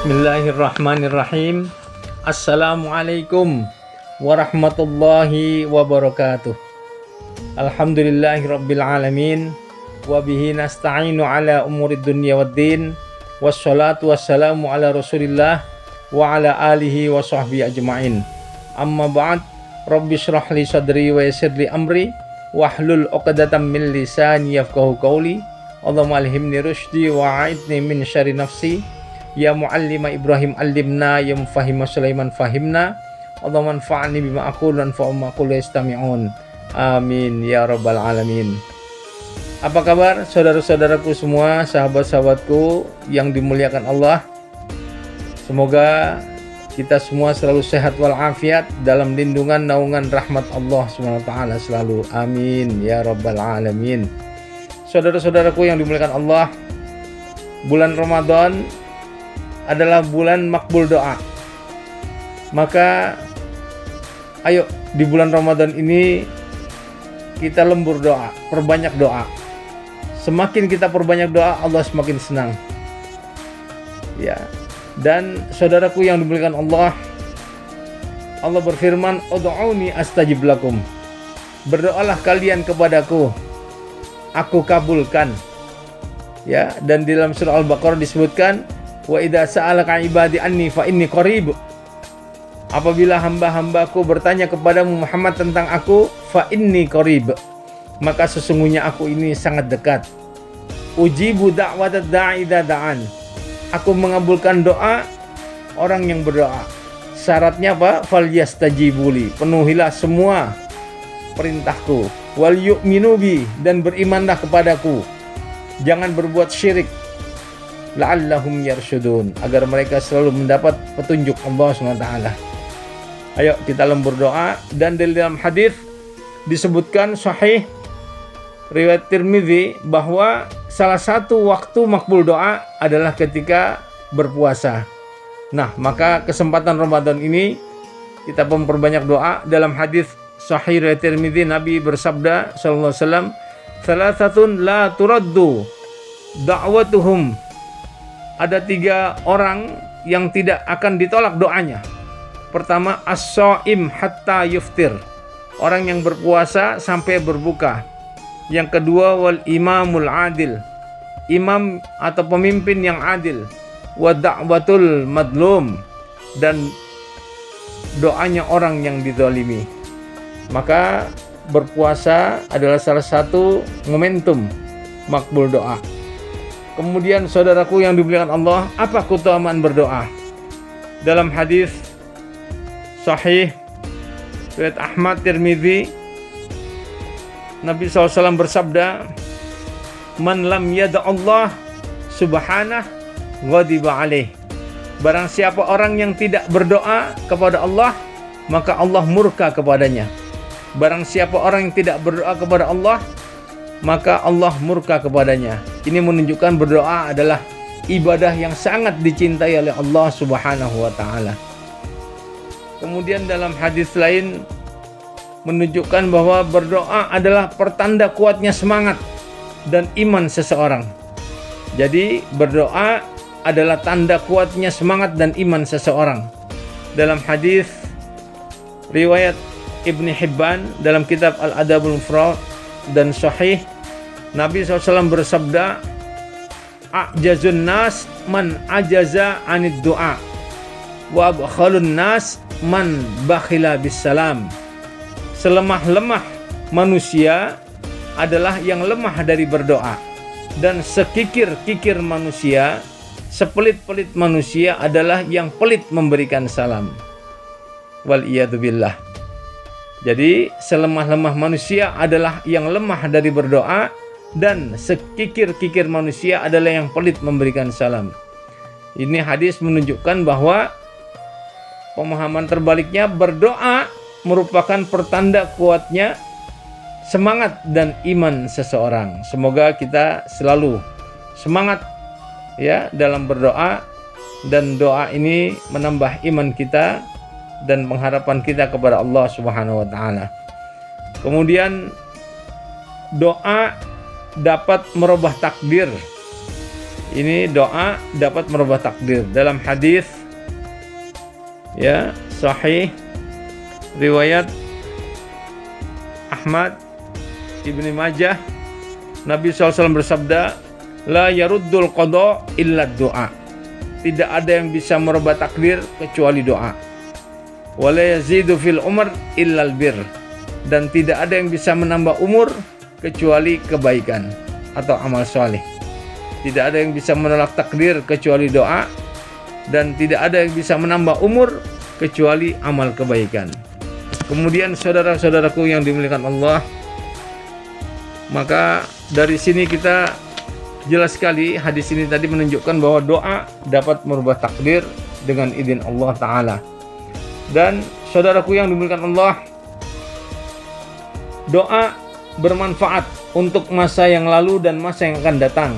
Bismillahirrahmanirrahim. Assalamualaikum warahmatullahi wabarakatuh. Alhamdulillahirabbil alamin wa bihi nasta'inu ala umurid dunya waddin. Wassalatu wassalamu ala Rasulillah wa ala alihi wa sahbihi ajmain. Amma ba'd. Rabbi shrah li sadri wa yassir li amri wahlul 'uqdatam min lisani yafqahu qawli. Allahumma alhimni rusydi wa a'idni min syarri nafsi. Ya muallima Ibrahim allimna, ya mufahima Sulaiman fahimna. Allahumma anfa'ni bima aqulu wanfa'u ma aqulu yastami'un. Amin ya rabbal alamin. Apa kabar saudara-saudaraku semua, sahabat-sahabatku yang dimuliakan Allah? Semoga kita semua selalu sehat walafiat dalam lindungan naungan rahmat Allah SWT selalu. Amin ya rabbal alamin. Saudara-saudaraku yang dimuliakan Allah, bulan Ramadan adalah bulan makbul doa. Maka ayo di bulan Ramadan ini kita lembur doa, perbanyak doa. Semakin kita perbanyak doa, Allah semakin senang. Ya. Dan saudaraku yang dimuliakan Allah, Allah berfirman, "Ud'uni astajib lakum." Berdoalah kalian kepadaku, aku kabulkan. Ya, dan di dalam surah Al-Baqarah disebutkan, wa idza sa'alaka ibadi anni fa inni qarib. Apabila hamba-hambaku bertanya kepadamu Muhammad tentang aku, fa inni qarib, maka sesungguhnya aku ini sangat dekat. Ujibu da'watad da'i idza da'an. Aku mengabulkan doa orang yang berdoa. Syaratnya apa? Falyastajibuli, penuhilah semua perintahku. Wal yu'minu bi, dan berimanlah kepadaku. Jangan berbuat syirik. La'allahum yarsyudun, agar mereka selalu mendapat petunjuk Allah SWT. Ayo kita lembur doa. Dan di dalam hadis disebutkan sahih riwayat Tirmidzi bahwa salah satu waktu makbul doa adalah ketika berpuasa. Nah, maka kesempatan Ramadan ini kita memperbanyak doa. Dalam hadis sahih riwayat Tirmidzi, Nabi bersabda sallallahu alaihi wasallam, "Salasatun la turaddu da'watuhum." Ada 3 orang yang tidak akan ditolak doanya. Pertama, as-shaim hatta yuftir, orang yang berpuasa sampai berbuka. Yang kedua, wal imamul adil, imam atau pemimpin yang adil. Wa da'watul madlum, dan doanya orang yang dizalimi. Maka berpuasa adalah salah satu momentum makbul doa. Kemudian saudaraku yang dimuliakan Allah, apa keutamaan berdoa? Dalam hadis sahih riwayat Ahmad Tirmidzi, Nabi SAW bersabda, "Man lam yada Allah subhanah ghadiba alaih." Barang siapa orang yang tidak berdoa kepada Allah, maka Allah murka kepadanya. Barang siapa orang yang tidak berdoa kepada Allah, maka Allah murka kepadanya. Ini menunjukkan berdoa adalah ibadah yang sangat dicintai oleh Allah Subhanahu wa taala. Kemudian dalam hadis lain menunjukkan bahwa berdoa adalah pertanda kuatnya semangat dan iman seseorang. Jadi berdoa adalah tanda kuatnya semangat dan iman seseorang. Dalam hadis riwayat Ibnu Hibban dalam kitab Al-Adabul Mufrad dan sahih, Nabi SAW bersabda, "A'jazun nas man ajaza anid du'a, wa abkhalun nas man bakhila bis salam." Selemah-lemah manusia adalah yang lemah dari berdoa, dan sekikir-kikir manusia, sepelit-pelit manusia adalah yang pelit memberikan salam. Wal iyadu billah. Jadi selemah-lemah manusia adalah yang lemah dari berdoa, dan sekikir-kikir manusia adalah yang pelit memberikan salam. Ini hadis menunjukkan bahwa pemahaman terbaliknya, berdoa merupakan pertanda kuatnya semangat dan iman seseorang. Semoga kita selalu semangat ya dalam berdoa, dan doa ini menambah iman kita dan pengharapan kita kepada Allah Subhanahu wa taala. Kemudian doa dapat merubah takdir. Ini doa dapat merubah takdir. Dalam hadis ya sahih riwayat Ahmad, Ibnu Majah, Nabi SAW bersabda, la yaruddul qada illa doa. Tidak ada yang bisa merubah takdir kecuali doa. Wa la yazidu fil umr illa albir. Dan tidak ada yang bisa menambah umur kecuali kebaikan atau amal soleh. Tidak ada yang bisa menolak takdir kecuali doa, dan tidak ada yang bisa menambah umur kecuali amal kebaikan. Kemudian saudara-saudaraku yang dimuliakan Allah, maka dari sini kita jelas sekali hadis ini tadi menunjukkan bahwa doa dapat merubah takdir dengan izin Allah Ta'ala. Dan saudaraku yang dimuliakan Allah, doa bermanfaat untuk masa yang lalu dan masa yang akan datang.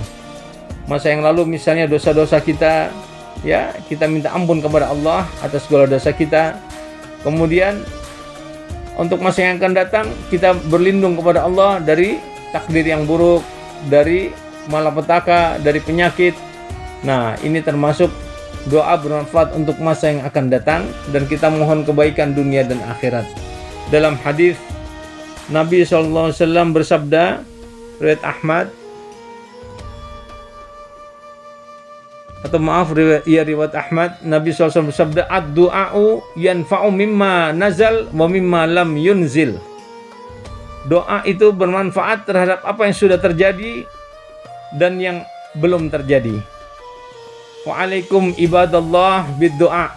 Masa yang lalu misalnya dosa-dosa kita, ya kita minta ampun kepada Allah atas segala dosa kita. Kemudian untuk masa yang akan datang kita berlindung kepada Allah dari takdir yang buruk, dari malapetaka, dari penyakit. Nah, ini termasuk doa bermanfaat untuk masa yang akan datang, dan kita mohon kebaikan dunia dan akhirat. Dalam hadis Nabi SAW bersabda, riwayat Ahmad, riwayat Ahmad, Nabi SAW bersabda, ad-du'a'u yanfa'u mimma nazal wa mimma lam yunzil. Doa itu bermanfaat terhadap apa yang sudah terjadi dan yang belum terjadi. Wa'alaikum ibadallah bid-du'a.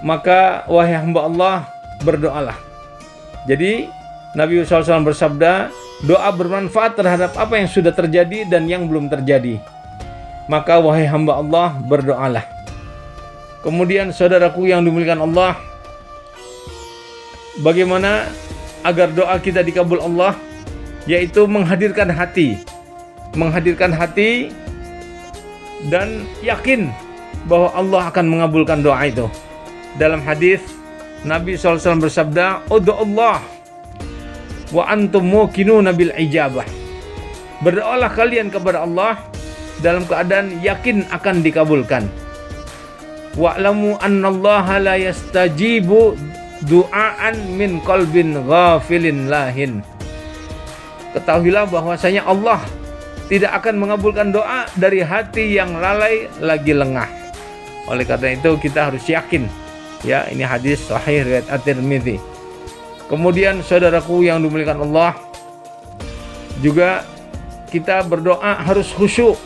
Maka wahai hamba Allah, berdoalah. Jadi Nabi SAW bersabda, doa bermanfaat terhadap apa yang sudah terjadi dan yang belum terjadi. Maka wahai hamba Allah, berdoalah. Kemudian saudaraku yang dimuliakan Allah, bagaimana agar doa kita dikabul Allah? Yaitu menghadirkan hati dan yakin bahwa Allah akan mengabulkan doa itu. Dalam hadis Nabi SAW bersabda, ud'ullah wa antum muqinuna bil ijabah. Berdoalah kalian kepada Allah dalam keadaan yakin akan dikabulkan. Wa'lamu annallaha la yastajibu du'aan min qalbin ghafilin lahin. Ketahuilah bahwasanya Allah tidak akan mengabulkan doa dari hati yang lalai lagi lengah. Oleh karena itu kita harus yakin. Ya, ini hadis sahih riwayat At-Tirmidzi. Kemudian saudaraku yang dimuliakan Allah, juga kita berdoa harus khusyuk,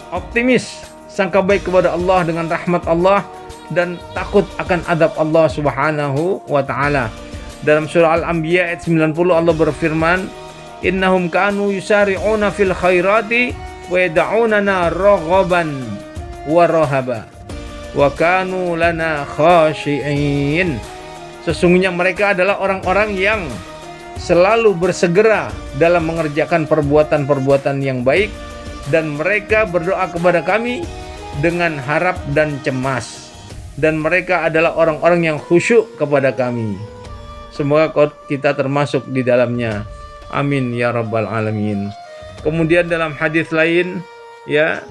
optimis, sangka baik kepada Allah dengan rahmat Allah, dan takut akan adab Allah Subhanahu wa taala. Dalam surah Al-Anbiya ayat 90 Allah berfirman, innahum kanu yusari'una fil khairati wa yad'unana raghaban wa rahaba wa kanu lana khashi'in. Sesungguhnya mereka adalah orang-orang yang selalu bersegera dalam mengerjakan perbuatan-perbuatan yang baik, dan mereka berdoa kepada kami dengan harap dan cemas, dan mereka adalah orang-orang yang khusyuk kepada kami. Semoga kita termasuk di dalamnya. Amin ya rabbal alamin. Kemudian dalam hadis lain, ya,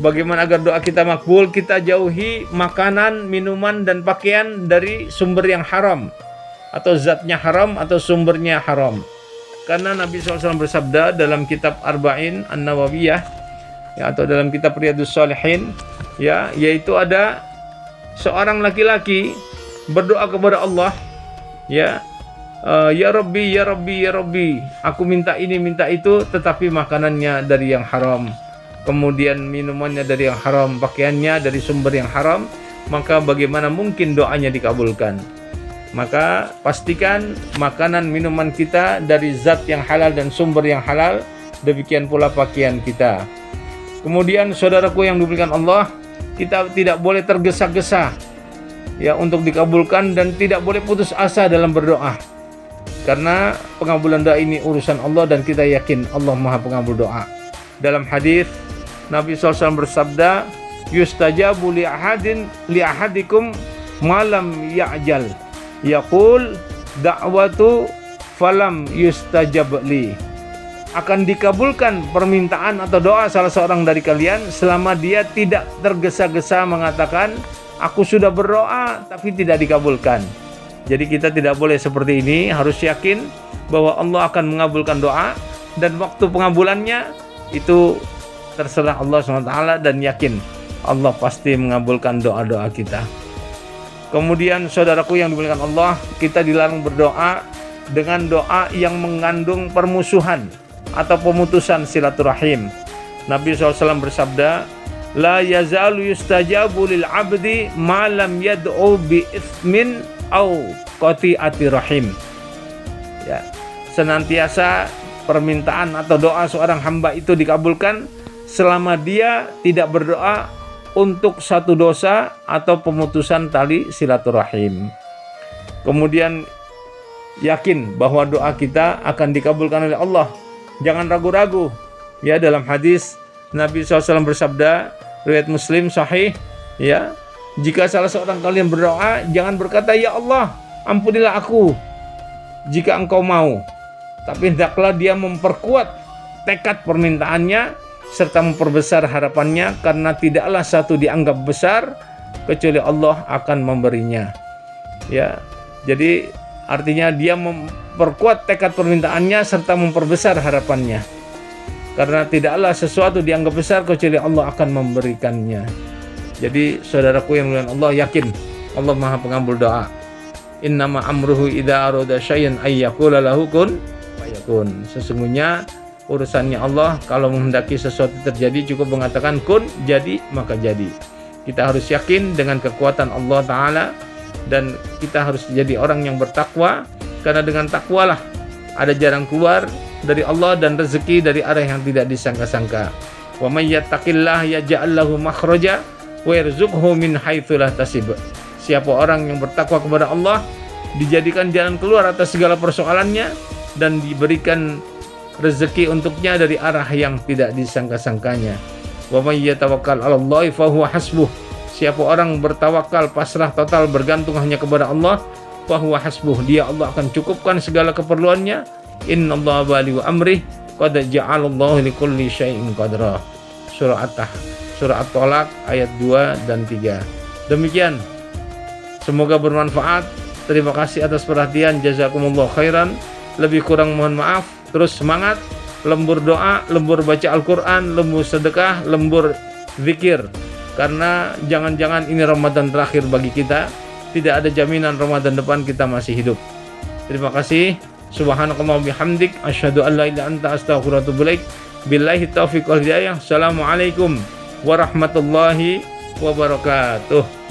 bagaimana agar doa kita makbul? Kita jauhi makanan, minuman, dan pakaian dari sumber yang haram, atau zatnya haram, atau sumbernya haram. Karena Nabi SAW bersabda dalam kitab Arba'in An-Nawawiyah, ya, atau dalam kitab Riyadhus Shalihin, ya, yaitu ada seorang laki-laki berdoa kepada Allah, ya, ya Rabbi, ya Rabbi, ya Rabbi, aku minta ini, minta itu, tetapi makanannya dari yang haram, kemudian minumannya dari yang haram, pakaiannya dari sumber yang haram, maka bagaimana mungkin doanya dikabulkan? Maka pastikan makanan minuman kita dari zat yang halal dan sumber yang halal, demikian pula pakaian kita. Kemudian saudaraku yang dimuliakan Allah, kita tidak boleh tergesa-gesa, ya, untuk dikabulkan, dan tidak boleh putus asa dalam berdoa. Karena pengabulan doa ini urusan Allah, dan kita yakin Allah Maha Pengabul doa. Dalam hadis Nabi SAW bersabda, yustajabu li ahadikum malam ya'jal, yaqul da'watu falam yustajab li. akan dikabulkan permintaan atau doa salah seorang dari kalian selama dia tidak tergesa-gesa mengatakan, aku sudah berdoa tapi tidak dikabulkan. Jadi kita tidak boleh seperti ini, harus yakin bahwa Allah akan mengabulkan doa, dan waktu pengabulannya itu terserah Allah SWT, dan yakin Allah pasti mengabulkan doa-doa kita. Kemudian saudaraku yang dimuliakan Allah, kita dilarang berdoa dengan doa yang mengandung permusuhan atau pemutusan silaturahim. Nabi SAW bersabda, la yazalu yustajabu lil abdi ma lam yad'u bi itsmin au qati'ati rahim. Ya, senantiasa permintaan atau doa seorang hamba itu dikabulkan selama dia tidak berdoa untuk satu dosa atau pemutusan tali silaturahim. Kemudian yakin bahwa doa kita akan dikabulkan oleh Allah. Jangan ragu-ragu. Ya, dalam hadis Nabi SAW bersabda, riwayat Muslim sahih, ya, jika salah seorang kalian berdoa, jangan berkata, ya Allah, ampunilah aku jika engkau mau. Tapi hendaklah dia memperkuat tekad permintaannya serta memperbesar harapannya, karena tidaklah satu dianggap besar kecuali Allah akan memberinya. Ya, jadi artinya dia memperkuat tekad permintaannya serta memperbesar harapannya, karena tidaklah sesuatu dianggap besar kecuali Allah akan memberikannya. Jadi saudaraku yang mulia Allah, yakin Allah Maha Pengabul doa. Innama amruhu idza arada syai'an ay yaqula lahu kun fayakun. Sesungguhnya urusannya Allah, kalau menghendaki sesuatu terjadi cukup mengatakan kun, jadi maka jadi. Kita harus yakin dengan kekuatan Allah Ta'ala, dan kita harus jadi orang yang bertakwa, karena dengan takwalah ada jalan keluar dari Allah dan rezeki dari arah yang tidak disangka-sangka. Wa may yattaqillaha yaj'al lahu makhraja wa yarzuqhu min haitsu la tasib. Siapa orang yang bertakwa kepada Allah, dijadikan jalan keluar atas segala persoalannya, dan diberikan rezeki untuknya dari arah yang tidak disangka-sangkanya. Wa may yatawakkal 'alallahi fa huwa hasbuh. Siapa orang bertawakal, pasrah total, bergantung hanya kepada Allah, fa huwa hasbuh, dia Allah akan cukupkan segala keperluannya. Innallaha balighu amrih, qad ja'alallahu likulli syai'in qadra. Surah At-Tolak ayat 2 dan 3. Demikian, semoga bermanfaat. Terima kasih atas perhatian. Jazakumullah khairan. Lebih kurang mohon maaf. Terus semangat, lembur doa, lembur baca Al-Quran, lembur sedekah, lembur zikir. Karena jangan-jangan ini Ramadan terakhir bagi kita. Tidak ada jaminan Ramadan depan kita masih hidup. Terima kasih. Subhanakallah bihamdik, asyhadu an la ilaha illa anta, astaghfiruka wa atubu ilaik. Billahi taufiq wal hidayah. Assalamualaikum warahmatullahi wabarakatuh.